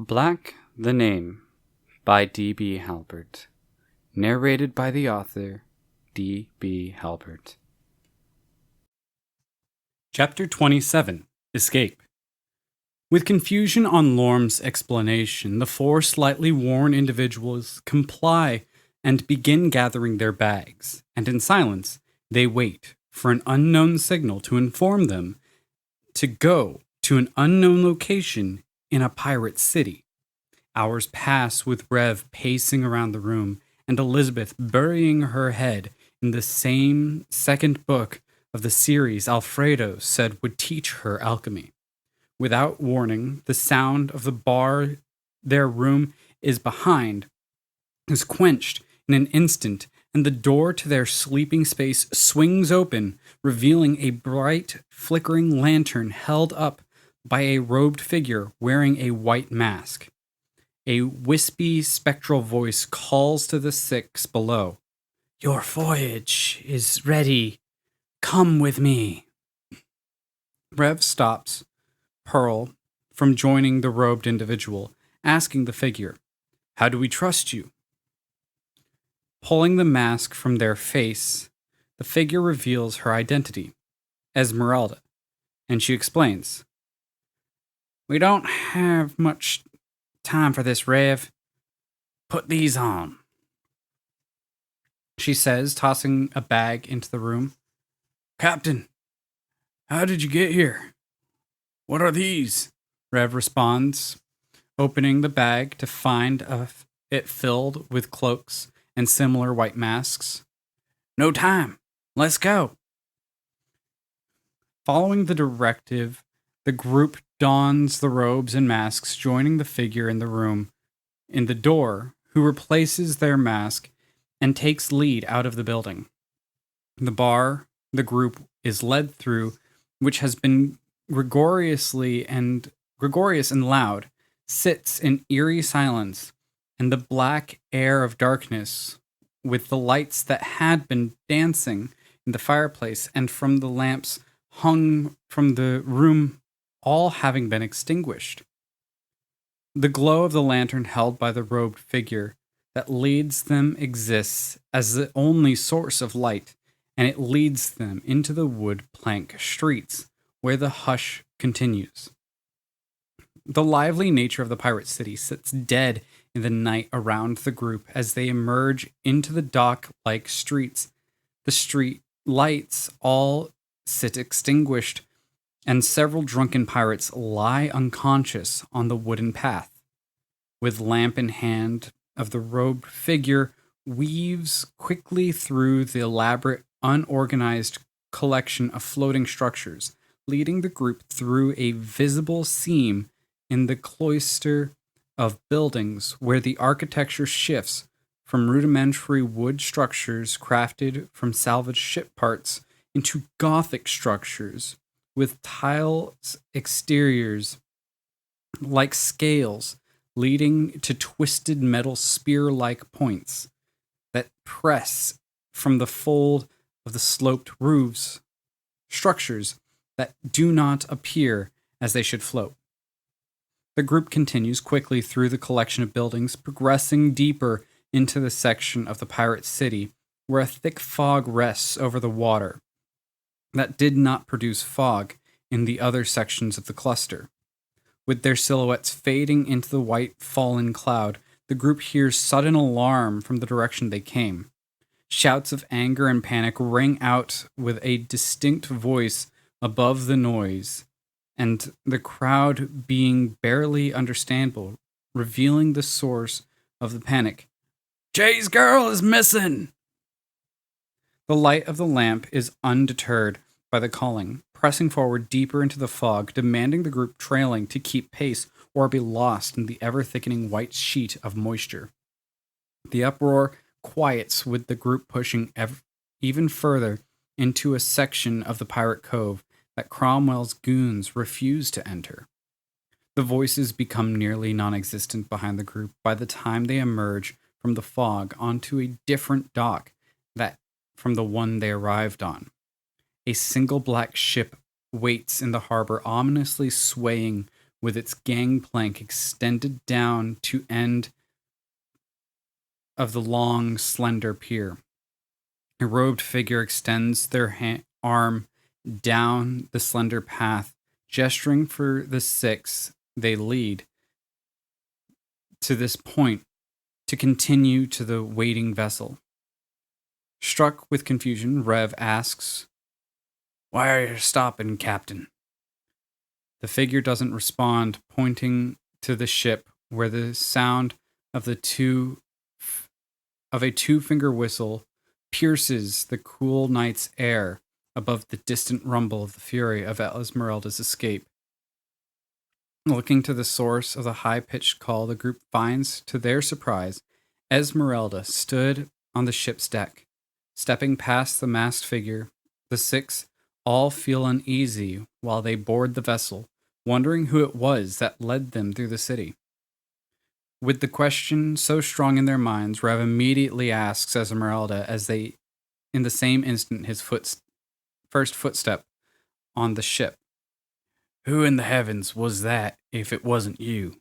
Black the Name by D.B. Halpert. Narrated by the author, D.B. Halpert. Chapter 27. Escape. With confusion on Lorm's explanation, the four slightly worn individuals comply and begin gathering their bags, and in silence, they wait for an unknown signal to inform them to go to an unknown location in a pirate city. Hours pass with Rev pacing around the room and Elizabeth burying her head in the same second book of the series Alfredo said would teach her alchemy. Without warning, the sound of the bar their room is behind is quenched in an instant, and the door to their sleeping space swings open, revealing a bright, flickering lantern held up by a robed figure wearing a white mask. A wispy, spectral voice calls to the six below. "Your voyage is ready. Come with me." Rev stops Pearl from joining the robed individual, asking the figure, "How do we trust you?" Pulling the mask from their face, the figure reveals her identity, Esmeralda, and she explains, "We don't have much time for this, Rev. Put these on," she says, tossing a bag into the room. "Captain, how did you get here? What are these?" Rev responds, opening the bag to find it filled with cloaks and similar white masks. "No time. Let's go." Following the directive, the group dons the robes and masks, joining the figure in the room in the door, who replaces their mask and takes lead out of the building. The bar the group is led through, which has been gregarious and loud, sits in eerie silence, and the black air of darkness, with the lights that had been dancing in the fireplace and from the lamps hung from the room all having been extinguished. The glow of the lantern held by the robed figure that leads them exists as the only source of light, and it leads them into the wood plank streets, where the hush continues. The lively nature of the pirate city sits dead in the night around the group as they emerge into the dock-like streets. The street lights all sit extinguished, and several drunken pirates lie unconscious on the wooden path. With lamp in hand, of the robed figure weaves quickly through the elaborate, unorganized collection of floating structures, leading the group through a visible seam in the cloister of buildings where the architecture shifts from rudimentary wood structures crafted from salvaged ship parts into Gothic structures with tiles exteriors like scales leading to twisted metal spear-like points that press from the fold of the sloped roofs, structures that do not appear as they should float. The group continues quickly through the collection of buildings, progressing deeper into the section of the pirate city where a thick fog rests over the water that did not produce fog in the other sections of the cluster. With their silhouettes fading into the white fallen cloud, the group hears sudden alarm from the direction they came. Shouts of anger and panic ring out with a distinct voice above the noise, and the crowd being barely understandable, revealing the source of the panic. "Jay's girl is missing!" The light of the lamp is undeterred by the calling, pressing forward deeper into the fog, demanding the group trailing to keep pace or be lost in the ever-thickening white sheet of moisture. The uproar quiets with the group pushing even further into a section of the pirate cove that Cromwell's goons refuse to enter. The voices become nearly non-existent behind the group by the time they emerge from the fog onto a different dock from the one they arrived on. A single black ship waits in the harbor, ominously swaying with its gangplank extended down to end of the long, slender pier. A robed figure extends their arm down the slender path, gesturing for the six they lead to this point to continue to the waiting vessel. Struck with confusion, Rev asks, "Why are you stopping, Captain?" The figure doesn't respond, pointing to the ship where the sound of a two-finger whistle pierces the cool night's air above the distant rumble of the fury of Esmeralda's escape. Looking to the source of the high-pitched call, the group finds, to their surprise, Esmeralda stood on the ship's deck. Stepping past the masked figure, the six all feel uneasy while they board the vessel, wondering who it was that led them through the city. With the question so strong in their minds, Rev immediately asks Esmeralda in the same instant, his first footstep on the ship, "Who in the heavens was that if it wasn't you?"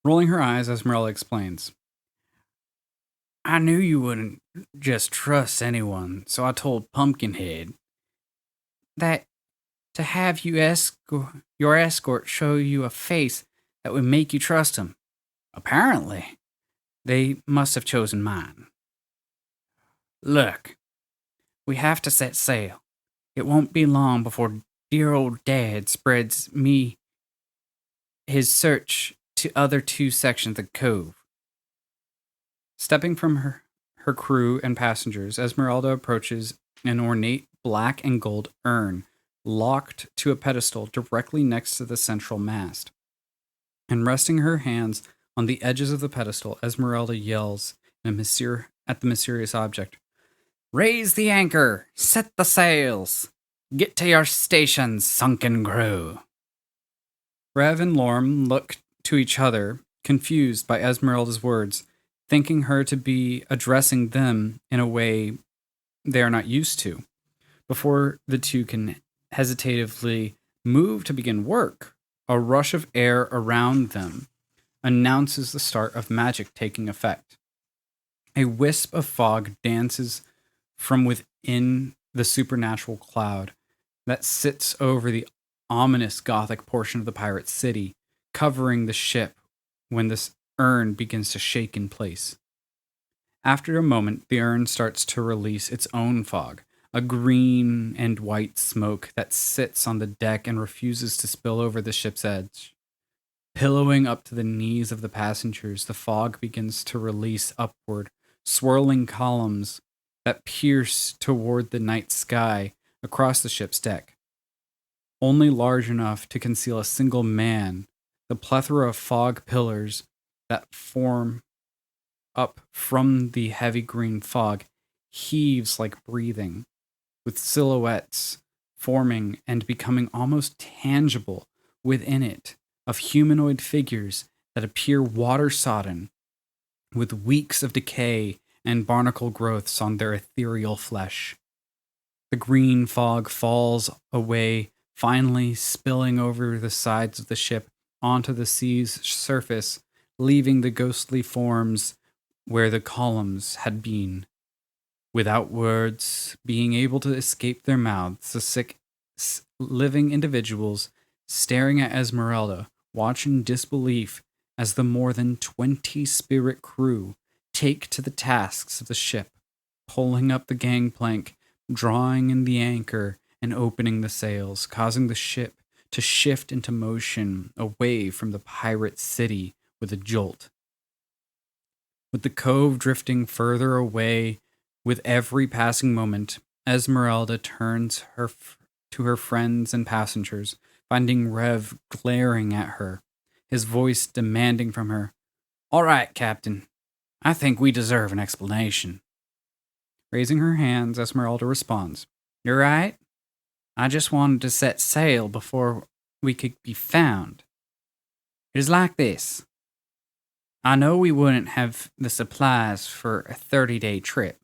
Rolling her eyes, Esmeralda explains, "I knew you wouldn't just trust anyone, so I told Pumpkinhead that to have your escort show you a face that would make you trust him. Apparently, they must have chosen mine. Look, we have to set sail. It won't be long before dear old Dad spreads me his search to other two sections of the cove." Stepping from her crew and passengers, Esmeralda approaches an ornate black and gold urn locked to a pedestal directly next to the central mast. And resting her hands on the edges of the pedestal, Esmeralda yells at the mysterious object, "Raise the anchor! Set the sails! Get to your stations, sunken crew!" Rev and Lorm look to each other, confused by Esmeralda's words, thinking her to be addressing them in a way they are not used to. Before the two can hesitatively move to begin work, a rush of air around them announces the start of magic taking effect. A wisp of fog dances from within the supernatural cloud that sits over the ominous Gothic portion of the pirate city, covering the ship when this urn begins to shake in place. After a moment, the urn starts to release its own fog, a green and white smoke that sits on the deck and refuses to spill over the ship's edge. Pillowing up to the knees of the passengers, the fog begins to release upward, swirling columns that pierce toward the night sky across the ship's deck. Only large enough to conceal a single man, the plethora of fog pillars that form up from the heavy green fog heaves like breathing, with silhouettes forming and becoming almost tangible within it of humanoid figures that appear water-sodden, with weeks of decay and barnacle growths on their ethereal flesh. The green fog falls away, finally spilling over the sides of the ship onto the sea's surface, leaving the ghostly forms where the columns had been. Without words being able to escape their mouths, the sick, living individuals staring at Esmeralda watch in disbelief as the more than 20 spirit crew take to the tasks of the ship, pulling up the gangplank, drawing in the anchor, and opening the sails, causing the ship to shift into motion away from the pirate city with a jolt. With the cove drifting further away with every passing moment, Esmeralda turns to her friends and passengers, finding Rev glaring at her, his voice demanding from her, "All right, Captain. I think we deserve an explanation." Raising her hands, Esmeralda responds, "You're right. I just wanted to set sail before we could be found. It is like this. I know we wouldn't have the supplies for a 30-day trip.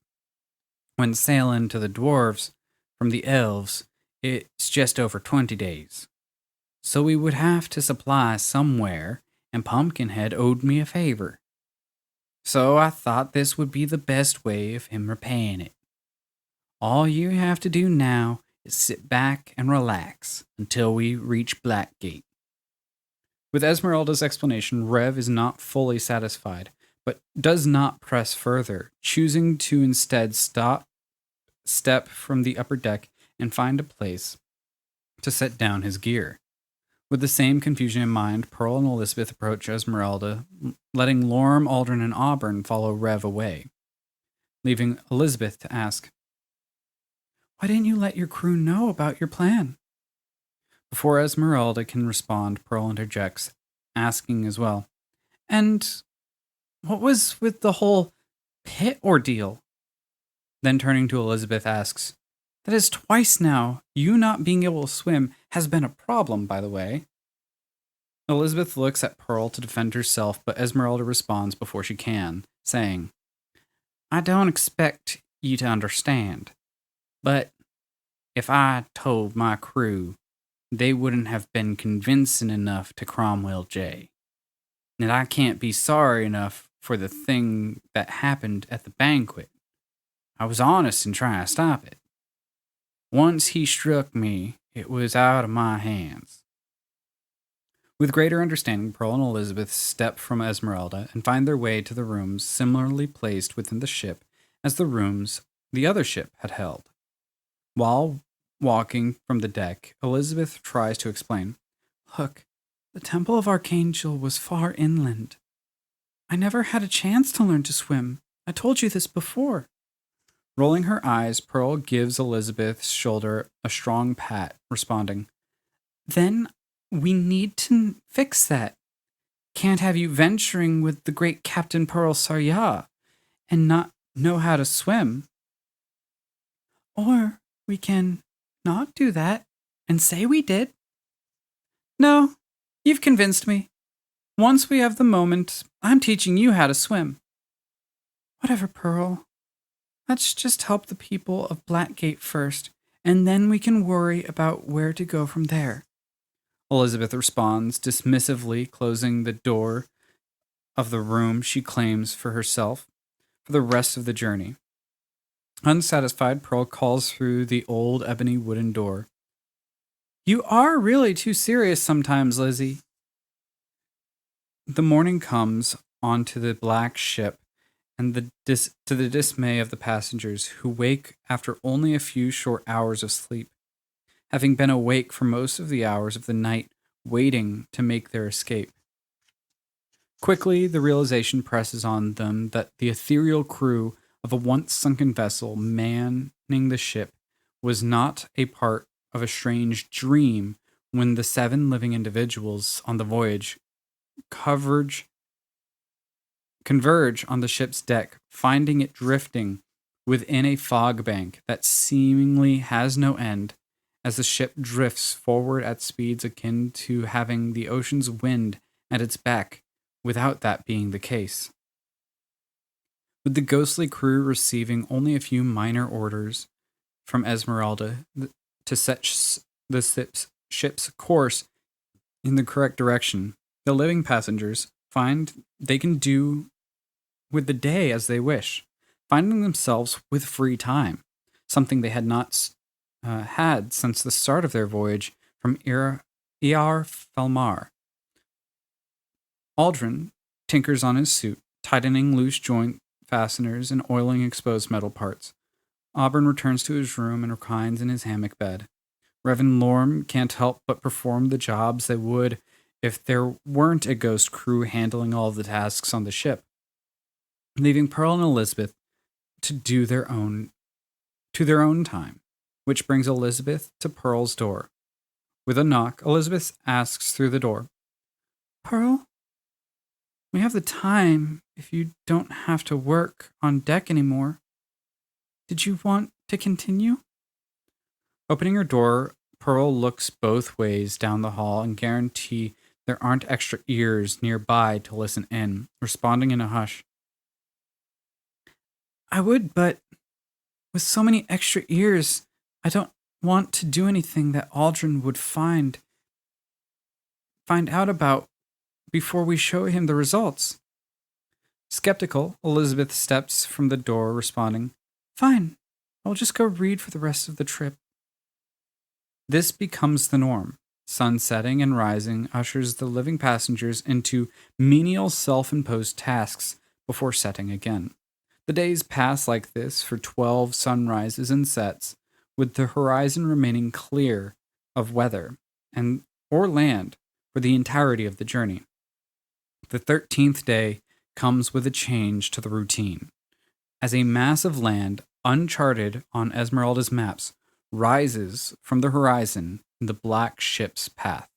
When sailing to the dwarves from the elves, it's just over 20 days. so we would have to supply somewhere, and Pumpkinhead owed me a favor. So I thought this would be the best way of him repaying it. All you have to do now is sit back and relax until we reach Blackgate." With Esmeralda's explanation, Rev is not fully satisfied, but does not press further, choosing to instead step from the upper deck and find a place to set down his gear. With the same confusion in mind, Pearl and Elizabeth approach Esmeralda, letting Lorm, Aldrin, and Auburn follow Rev away, leaving Elizabeth to ask, "Why didn't you let your crew know about your plan?" Before Esmeralda can respond, Pearl interjects, asking as well, "And what was with the whole pit ordeal?" Then turning to Elizabeth asks, "That is twice now. You not being able to swim has been a problem, by the way." Elizabeth looks at Pearl to defend herself, but Esmeralda responds before she can, saying, "I don't expect you to understand, but if I told my crew, they wouldn't have been convincing enough to Cromwell J. And I can't be sorry enough for the thing that happened at the banquet. I was honest in trying to stop it. Once he struck me, it was out of my hands." With greater understanding, Pearl and Elizabeth step from Esmeralda and find their way to the rooms similarly placed within the ship as the rooms the other ship had held. While walking from the deck, Elizabeth tries to explain, "Look, the Temple of Archangel was far inland. I never had a chance to learn to swim. I told you this before." Rolling her eyes, Pearl gives Elizabeth's shoulder a strong pat, responding, "Then we need to fix that. Can't have you venturing with the great Captain Pearl Sarya and not know how to swim. Or we can not do that and say we did." "No, you've convinced me. Once we have the moment, I'm teaching you how to swim." "Whatever, Pearl. Let's just help the people of Blackgate first, and then we can worry about where to go from there," Elizabeth responds dismissively, closing the door of the room she claims for herself for the rest of the journey. Unsatisfied, Pearl calls through the old ebony wooden door, "You are really too serious sometimes, Lizzie." The morning comes onto the black ship, and to the dismay of the passengers, who wake after only a few short hours of sleep, having been awake for most of the hours of the night waiting to make their escape. Quickly, the realization presses on them that the ethereal crew of a once sunken vessel manning the ship was not a part of a strange dream when the 7 living individuals on the voyage converge on the ship's deck, finding it drifting within a fog bank that seemingly has no end as the ship drifts forward at speeds akin to having the ocean's wind at its back without that being the case. With the ghostly crew receiving only a few minor orders from Esmeralda to set the ship's course in the correct direction, the living passengers find they can do with the day as they wish, finding themselves with free time, something they had not had since the start of their voyage from Iar Falmar. Aldrin tinkers on his suit, tightening loose joint fasteners and oiling exposed metal parts. Auburn returns to his room and reclines in his hammock bed. Rev and Lorm can't help but perform the jobs they would if there weren't a ghost crew handling all of the tasks on the ship, leaving Pearl and Elizabeth to do their own time, which brings Elizabeth to Pearl's door. With a knock, Elizabeth asks through the door, "Pearl, we have the time if you don't have to work on deck anymore. Did you want to continue?" Opening her door, Pearl looks both ways down the hall and guarantee there aren't extra ears nearby to listen in, responding in a hush, "I would, but with so many extra ears, I don't want to do anything that Aldrin would find find out about before we show him the results. Skeptical, Elizabeth steps from the door, responding, "Fine, I'll just go read for the rest of the trip." This becomes the norm. Sun setting and rising ushers the living passengers into menial self-imposed tasks before setting again. The days pass like this for 12 sunrises and sets, with the horizon remaining clear of weather and or land for the entirety of the journey. The 13th day comes with a change to the routine, as a mass of land uncharted on Esmeralda's maps rises from the horizon in the black ship's path.